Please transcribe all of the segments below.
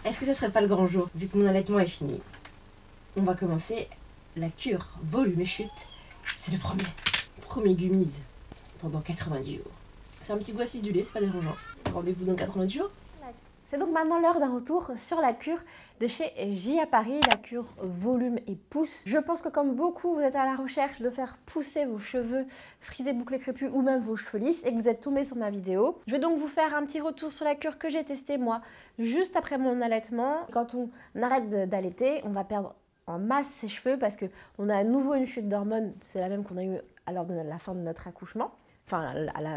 Est-ce que ça serait pas le grand jour, vu que mon allaitement est fini? On va commencer la cure volume et chute. C'est le premier gummies pendant 90 jours. C'est un petit goût acidulé, c'est pas dérangeant. Rendez-vous dans 90 jours. C'est donc maintenant l'heure d'un retour sur la cure de chez J.A. Paris, la cure volume et pousse. Je pense que comme beaucoup, vous êtes à la recherche de faire pousser vos cheveux frisés, bouclés, crépus ou même vos cheveux lisses et que vous êtes tombé sur ma vidéo. Je vais donc vous faire un petit retour sur la cure que j'ai testée moi juste après mon allaitement. Quand on arrête d'allaiter, on va perdre en masse ses cheveux parce qu'on a à nouveau une chute d'hormones, c'est la même qu'on a eu lors de la fin de notre accouchement. Enfin,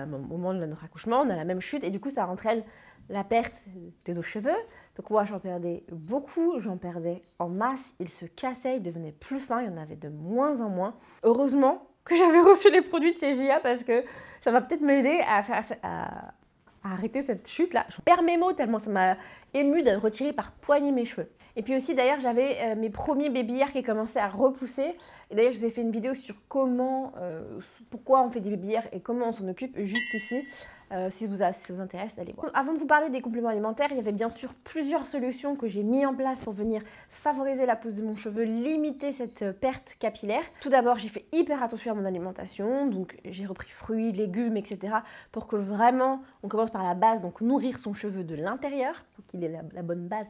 au moment de notre accouchement, on a la même chute et du coup, ça entraîne la perte de nos cheveux. Donc moi, j'en perdais beaucoup, j'en perdais en masse. Ils se cassaient, ils devenaient plus fins, il y en avait de moins en moins. Heureusement que j'avais reçu les produits de chez J.A. parce que ça va peut-être m'aider à arrêter cette chute-là. Je perds mes mots tellement ça m'a émue de retirer par poignée mes cheveux. Et puis aussi d'ailleurs j'avais mes premiers baby hairs qui commençaient à repousser. Et d'ailleurs je vous ai fait une vidéo sur pourquoi on fait des baby hairs et comment on s'en occupe juste ici. Si ça vous intéresse, allez voir. Avant de vous parler des compléments alimentaires, il y avait bien sûr plusieurs solutions que j'ai mis en place pour venir favoriser la pousse de mon cheveu, limiter cette perte capillaire. Tout d'abord, j'ai fait hyper attention à mon alimentation, donc j'ai repris fruits, légumes, etc. pour que vraiment, on commence par la base, donc nourrir son cheveu de l'intérieur, pour qu'il ait la bonne base,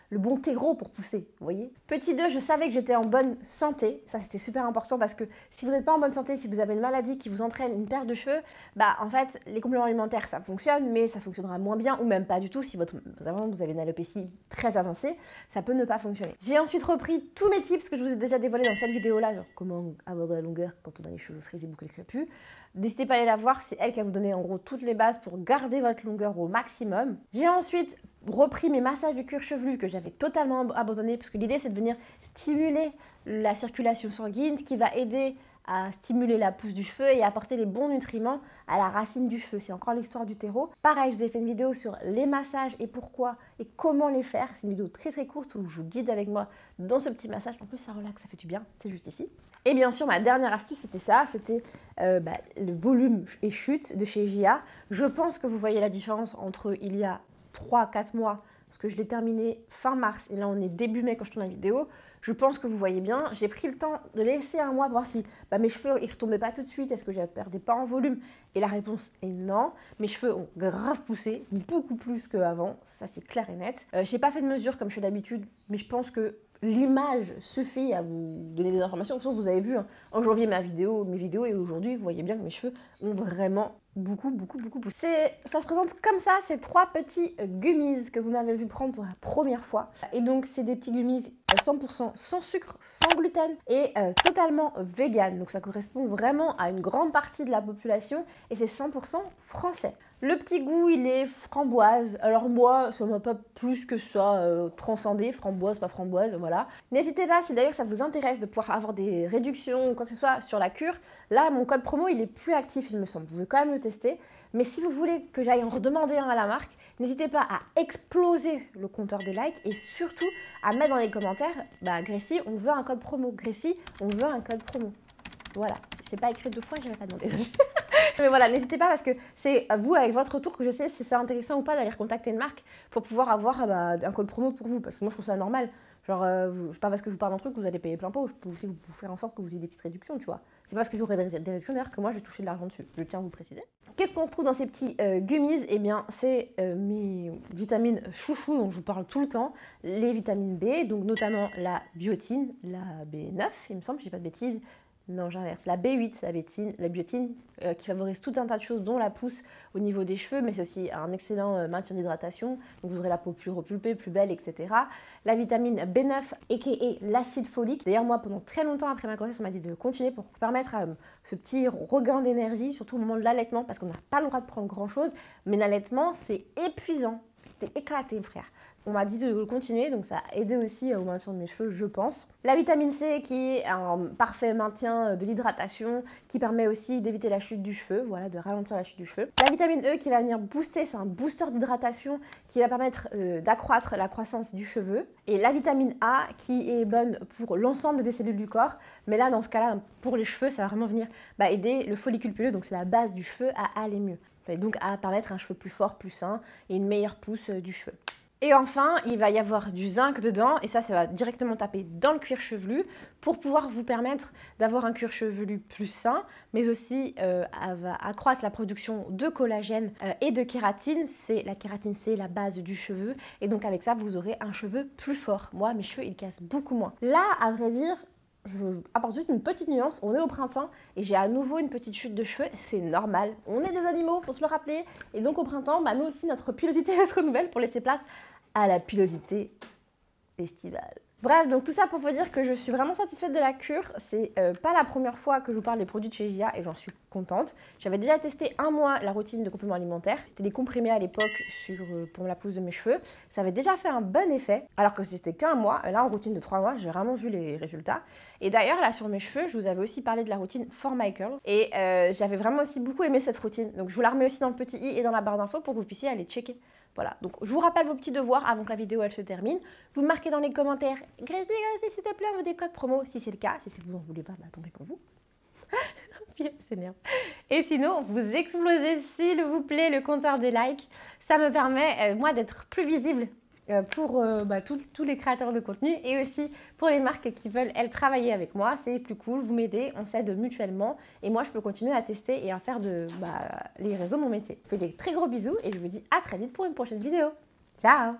le bon terreau pour pousser, vous voyez. Petit 2, je savais que j'étais en bonne santé. Ça, c'était super important parce que si vous n'êtes pas en bonne santé, si vous avez une maladie qui vous entraîne une perte de cheveux, bah en fait, les compléments alimentaires, ça fonctionne, mais ça fonctionnera moins bien ou même pas du tout. Si vous avez une alopécie très avancée, ça peut ne pas fonctionner. J'ai ensuite repris tous mes tips que je vous ai déjà dévoilés dans cette vidéo-là, genre comment avoir de la longueur quand on a les cheveux frisés, bouclés, crépus. N'hésitez pas à aller la voir, c'est elle qui va vous donner en gros toutes les bases pour garder votre longueur au maximum. J'ai ensuite repris mes massages du cuir chevelu que j'avais totalement abandonné parce que l'idée c'est de venir stimuler la circulation sanguine, ce qui va aider à stimuler la pousse du cheveu et apporter les bons nutriments à la racine du cheveu. C'est encore l'histoire du terreau. Pareil, je vous ai fait une vidéo sur les massages et pourquoi et comment les faire. C'est une vidéo très courte où je vous guide avec moi dans ce petit massage. En plus, ça relaxe, ça fait du bien. C'est juste ici. Et bien sûr, ma dernière astuce, c'était ça. C'était le volume et chute de chez J.A. Je pense que vous voyez la différence entre il y a 3-4 mois, parce que je l'ai terminé fin mars et là on est début mai quand je tourne la vidéo. Je pense que vous voyez bien, j'ai pris le temps de laisser un mois pour voir si mes cheveux ils retombaient pas tout de suite, est-ce que je ne perdais pas en volume, et la réponse est non. Mes cheveux ont grave poussé, beaucoup plus qu'avant, ça c'est clair et net. J'ai pas fait de mesure comme je fais d'habitude, mais je pense que l'image suffit à vous donner des informations. De toute façon, vous avez vu en janvier mes vidéos et aujourd'hui, vous voyez bien que mes cheveux ont vraiment beaucoup poussé. Ça se présente comme ça, ces 3 petits gummies que vous m'avez vu prendre pour la première fois. Et donc, c'est des petits gummies 100% sans sucre, sans gluten et totalement vegan. Donc, ça correspond vraiment à une grande partie de la population et c'est 100% français. Le petit goût, il est framboise. Alors moi, ça m'a pas plus que ça transcendé. Framboise, pas framboise, voilà. N'hésitez pas, si d'ailleurs ça vous intéresse de pouvoir avoir des réductions ou quoi que ce soit sur la cure. Là, mon code promo, il est plus actif, il me semble. Vous pouvez quand même le tester. Mais si vous voulez que j'aille en redemander un à la marque, n'hésitez pas à exploser le compteur des likes et surtout à mettre dans les commentaires, Gracie, on veut un code promo. Gracie, on veut un code promo. Voilà. C'est pas écrit 2 fois, je vais pas demander. Mais voilà, n'hésitez pas parce que c'est vous, avec votre retour, que je sais si c'est intéressant ou pas d'aller contacter une marque pour pouvoir avoir un code promo pour vous. Parce que moi, je trouve ça normal. Genre, c'est pas parce que je vous parle d'un truc que vous allez payer plein pot. Je peux aussi vous faire en sorte que vous ayez des petites réductions, tu vois. C'est pas parce que j'aurai des réductions d'ailleurs que moi, je vais toucher de l'argent dessus. Je tiens à vous préciser. Qu'est-ce qu'on retrouve dans ces petits gummies? Eh bien, c'est mes vitamines chouchou dont je vous parle tout le temps. Les vitamines B, donc notamment la biotine, la B9, il me semble, je dis pas de bêtises. Non, j'inverse. La B8, la biotine, qui favorise tout un tas de choses, dont la pousse au niveau des cheveux, mais c'est aussi un excellent maintien d'hydratation. Donc vous aurez la peau plus repulpée, plus belle, etc. La vitamine B9, a.k.a. l'acide folique. D'ailleurs, moi, pendant très longtemps après ma grossesse, on m'a dit de continuer pour permettre à ce petit regain d'énergie, surtout au moment de l'allaitement, parce qu'on n'a pas le droit de prendre grand-chose. Mais l'allaitement, c'est épuisant. C'était éclaté, frère. On m'a dit de continuer, donc ça a aidé aussi au maintien de mes cheveux, je pense. La vitamine C qui est un parfait maintien de l'hydratation, qui permet aussi d'éviter la chute du cheveu, voilà, de ralentir la chute du cheveu. La vitamine E qui va venir booster, c'est un booster d'hydratation qui va permettre d'accroître la croissance du cheveu. Et la vitamine A qui est bonne pour l'ensemble des cellules du corps, mais là, dans ce cas-là, pour les cheveux, ça va vraiment venir aider le follicule pileux, donc c'est la base du cheveu, à aller mieux. Et donc à permettre un cheveu plus fort, plus sain et une meilleure pousse du cheveu. Et enfin, il va y avoir du zinc dedans et ça va directement taper dans le cuir chevelu pour pouvoir vous permettre d'avoir un cuir chevelu plus sain, mais aussi va accroître la production de collagène et de kératine. La kératine, c'est la base du cheveu et donc avec ça, vous aurez un cheveu plus fort. Moi, mes cheveux, ils cassent beaucoup moins. Là, à vrai dire, je apporte juste une petite nuance, on est au printemps et j'ai à nouveau une petite chute de cheveux, c'est normal, on est des animaux, faut se le rappeler, et donc au printemps, bah, nous aussi notre pilosité va se renouveler pour laisser place à la pilosité estivale. Bref, donc tout ça pour vous dire que je suis vraiment satisfaite de la cure. C'est pas la première fois que je vous parle des produits de chez Gia et j'en suis contente. J'avais déjà testé un mois la routine de complément alimentaire. C'était des comprimés à l'époque pour la pousse de mes cheveux. Ça avait déjà fait un bon effet, alors que c'était qu'un mois. Là, en routine de 3 mois, j'ai vraiment vu les résultats. Et d'ailleurs, là, sur mes cheveux, je vous avais aussi parlé de la routine For My Curls. Et j'avais vraiment aussi beaucoup aimé cette routine. Donc, je vous la remets aussi dans le petit i et dans la barre d'infos pour que vous puissiez aller checker. Voilà, donc je vous rappelle vos petits devoirs avant que la vidéo elle se termine. Vous marquez dans les commentaires « Gracie, s'il te plaît, on veut des codes promo » si c'est le cas. Si vous n'en voulez pas, bah tant pis pour vous. S'énerve. Et sinon, vous explosez s'il vous plaît le compteur des likes. Ça me permet, moi, d'être plus visible pour tous les créateurs de contenu et aussi pour les marques qui veulent, elles, travailler avec moi. C'est plus cool, vous m'aidez, on s'aide mutuellement et moi, je peux continuer à tester et à faire les réseaux mon métier. Je vous fais des très gros bisous et je vous dis à très vite pour une prochaine vidéo. Ciao!